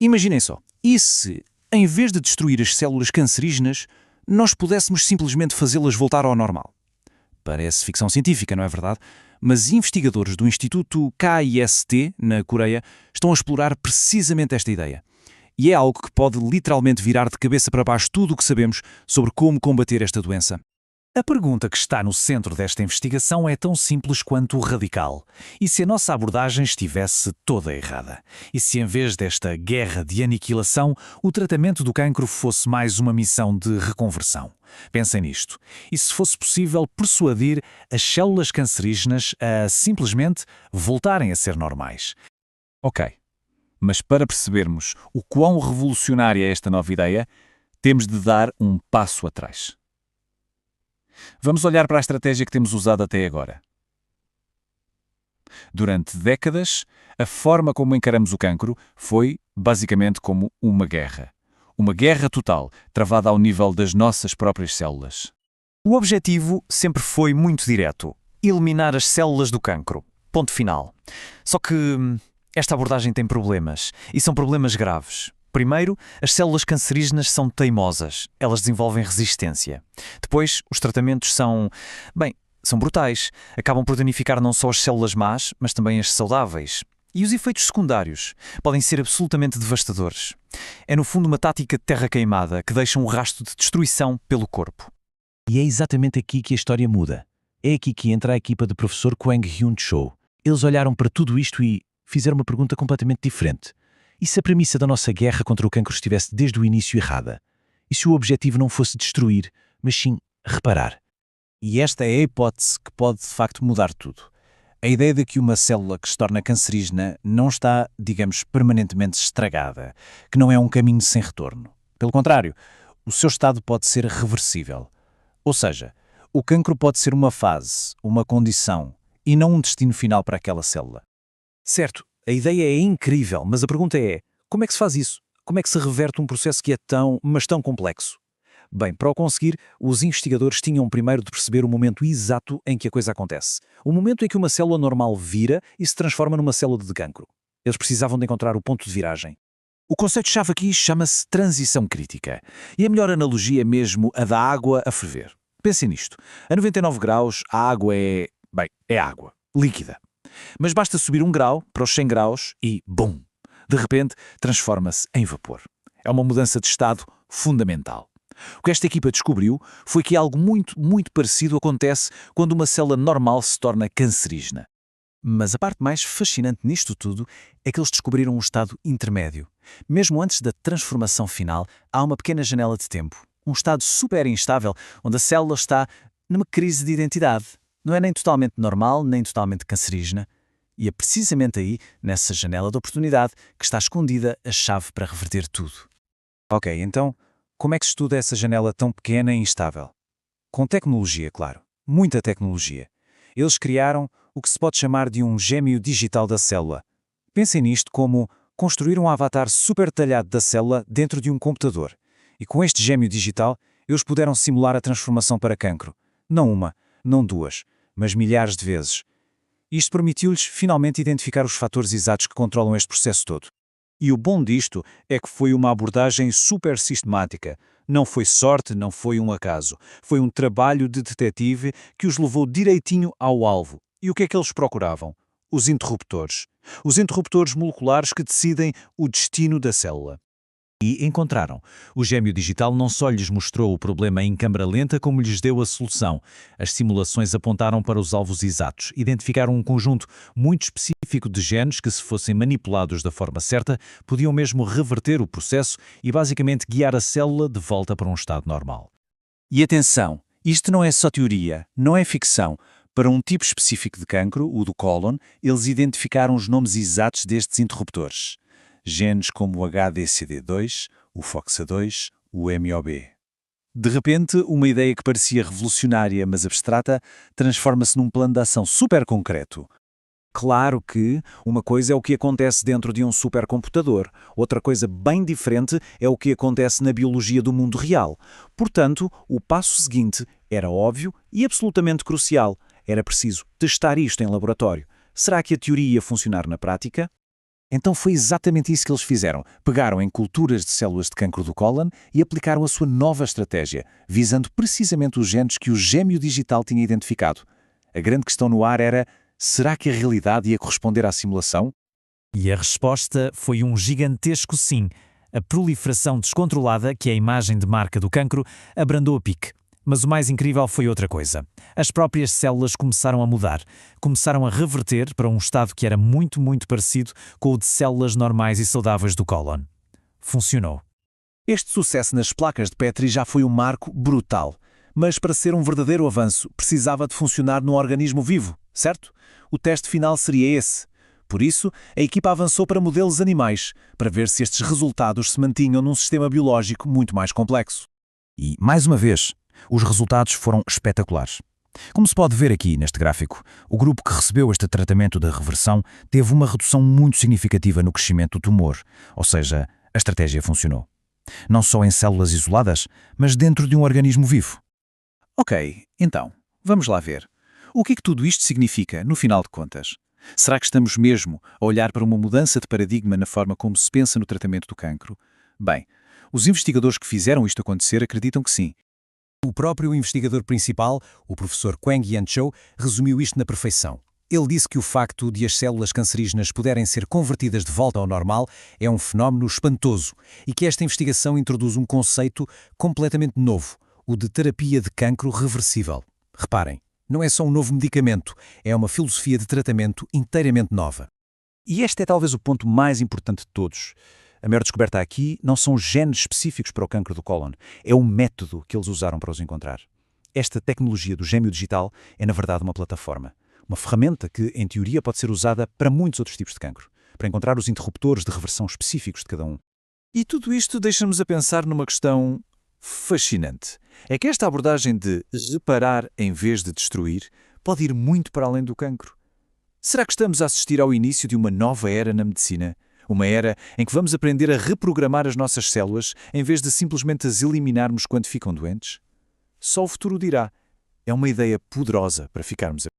Imaginem só, e se, em vez de destruir as células cancerígenas, nós pudéssemos simplesmente fazê-las voltar ao normal? Parece ficção científica, não é verdade? Mas investigadores do Instituto KIST, na Coreia, estão a explorar precisamente esta ideia. E é algo que pode literalmente virar de cabeça para baixo tudo o que sabemos sobre como combater esta doença. A pergunta que está no centro desta investigação é tão simples quanto radical. E se a nossa abordagem estivesse toda errada? E se, em vez desta guerra de aniquilação, o tratamento do cancro fosse mais uma missão de reconversão? Pensem nisto. E se fosse possível persuadir as células cancerígenas a simplesmente voltarem a ser normais? Ok, mas para percebermos o quão revolucionária é esta nova ideia, temos de dar um passo atrás. Vamos olhar para a estratégia que temos usado até agora. Durante décadas, a forma como encaramos o cancro foi, basicamente, como uma guerra. Uma guerra total, travada ao nível das nossas próprias células. O objetivo sempre foi muito direto: eliminar as células do cancro. Ponto final. Só que esta abordagem tem problemas, e são problemas graves. Primeiro, as células cancerígenas são teimosas. Elas desenvolvem resistência. Depois, os tratamentos são brutais. Acabam por danificar não só as células más, mas também as saudáveis. E os efeitos secundários podem ser absolutamente devastadores. É, no fundo, uma tática de terra queimada que deixa um rastro de destruição pelo corpo. E é exatamente aqui que a história muda. É aqui que entra a equipa do professor Kwang Hyun Cho. Eles olharam para tudo isto e fizeram uma pergunta completamente diferente. E se a premissa da nossa guerra contra o cancro estivesse desde o início errada? E se o objetivo não fosse destruir, mas sim reparar? E esta é a hipótese que pode de facto mudar tudo. A ideia de que uma célula que se torna cancerígena não está, digamos, permanentemente estragada, que não é um caminho sem retorno. Pelo contrário, o seu estado pode ser reversível. Ou seja, o cancro pode ser uma fase, uma condição, e não um destino final para aquela célula. Certo, a ideia é incrível, mas a pergunta é, como é que se faz isso? Como é que se reverte um processo que é mas tão complexo? Bem, para o conseguir, os investigadores tinham primeiro de perceber o momento exato em que a coisa acontece. O momento em que uma célula normal vira e se transforma numa célula de cancro. Eles precisavam de encontrar o ponto de viragem. O conceito-chave aqui chama-se transição crítica. E a melhor analogia é mesmo a da água a ferver. Pensem nisto. A 99 graus, a água é água, líquida. Mas basta subir 1 grau para os 100 graus e, bum! De repente, transforma-se em vapor. É uma mudança de estado fundamental. O que esta equipa descobriu foi que algo muito parecido acontece quando uma célula normal se torna cancerígena. Mas a parte mais fascinante nisto tudo é que eles descobriram um estado intermédio. Mesmo antes da transformação final, há uma pequena janela de tempo. Um estado super instável, onde a célula está numa crise de identidade. Não é nem totalmente normal, nem totalmente cancerígena. E é precisamente aí, nessa janela de oportunidade, que está escondida a chave para reverter tudo. Ok, então, como é que se estuda essa janela tão pequena e instável? Com tecnologia, claro. Muita tecnologia. Eles criaram o que se pode chamar de um gêmeo digital da célula. Pensem nisto como construir um avatar super detalhado da célula dentro de um computador. E com este gêmeo digital, eles puderam simular a transformação para cancro. Não uma, não duas, mas milhares de vezes. Isto permitiu-lhes finalmente identificar os fatores exatos que controlam este processo todo. E o bom disto é que foi uma abordagem super sistemática. Não foi sorte, não foi um acaso. Foi um trabalho de detetive que os levou direitinho ao alvo. E o que é que eles procuravam? Os interruptores. Os interruptores moleculares que decidem o destino da célula. E encontraram. O gêmeo digital não só lhes mostrou o problema em câmara lenta, como lhes deu a solução. As simulações apontaram para os alvos exatos, identificaram um conjunto muito específico de genes que, se fossem manipulados da forma certa, podiam mesmo reverter o processo e basicamente guiar a célula de volta para um estado normal. E atenção, isto não é só teoria, não é ficção. Para um tipo específico de cancro, o do cólon, eles identificaram os nomes exatos destes interruptores. Genes como o HDCD2, o FOXA2, o MOB. De repente, uma ideia que parecia revolucionária, mas abstrata, transforma-se num plano de ação super concreto. Claro que uma coisa é o que acontece dentro de um supercomputador, outra coisa bem diferente é o que acontece na biologia do mundo real. Portanto, o passo seguinte era óbvio e absolutamente crucial. Era preciso testar isto em laboratório. Será que a teoria ia funcionar na prática? Então foi exatamente isso que eles fizeram. Pegaram em culturas de células de cancro do cólon e aplicaram a sua nova estratégia, visando precisamente os genes que o gêmeo digital tinha identificado. A grande questão no ar era: será que a realidade ia corresponder à simulação? E a resposta foi um gigantesco sim. A proliferação descontrolada, que é a imagem de marca do cancro, abrandou a pique. Mas o mais incrível foi outra coisa. As próprias células começaram a mudar. Começaram a reverter para um estado que era muito, muito parecido com o de células normais e saudáveis do cólon. Funcionou. Este sucesso nas placas de Petri já foi um marco brutal. Mas para ser um verdadeiro avanço, precisava de funcionar num organismo vivo, certo? O teste final seria esse. Por isso, a equipa avançou para modelos animais, para ver se estes resultados se mantinham num sistema biológico muito mais complexo. E, mais uma vez, os resultados foram espetaculares. Como se pode ver aqui neste gráfico, o grupo que recebeu este tratamento de reversão teve uma redução muito significativa no crescimento do tumor, ou seja, a estratégia funcionou. Não só em células isoladas, mas dentro de um organismo vivo. Ok, então, vamos lá ver. O que é que tudo isto significa, no final de contas? Será que estamos mesmo a olhar para uma mudança de paradigma na forma como se pensa no tratamento do cancro? Bem, os investigadores que fizeram isto acontecer acreditam que sim. O próprio investigador principal, o professor Quang-Yan Cho, resumiu isto na perfeição. Ele disse que o facto de as células cancerígenas poderem ser convertidas de volta ao normal é um fenómeno espantoso e que esta investigação introduz um conceito completamente novo, o de terapia de cancro reversível. Reparem, não é só um novo medicamento, é uma filosofia de tratamento inteiramente nova. E este é talvez o ponto mais importante de todos. A maior descoberta aqui não são genes específicos para o cancro do cólon, é o método que eles usaram para os encontrar. Esta tecnologia do gêmeo digital é, na verdade, uma plataforma. Uma ferramenta que, em teoria, pode ser usada para muitos outros tipos de cancro, para encontrar os interruptores de reversão específicos de cada um. E tudo isto deixa-nos a pensar numa questão fascinante. É que esta abordagem de reparar em vez de destruir pode ir muito para além do cancro. Será que estamos a assistir ao início de uma nova era na medicina? Uma era em que vamos aprender a reprogramar as nossas células em vez de simplesmente as eliminarmos quando ficam doentes? Só o futuro dirá. É uma ideia poderosa para ficarmos a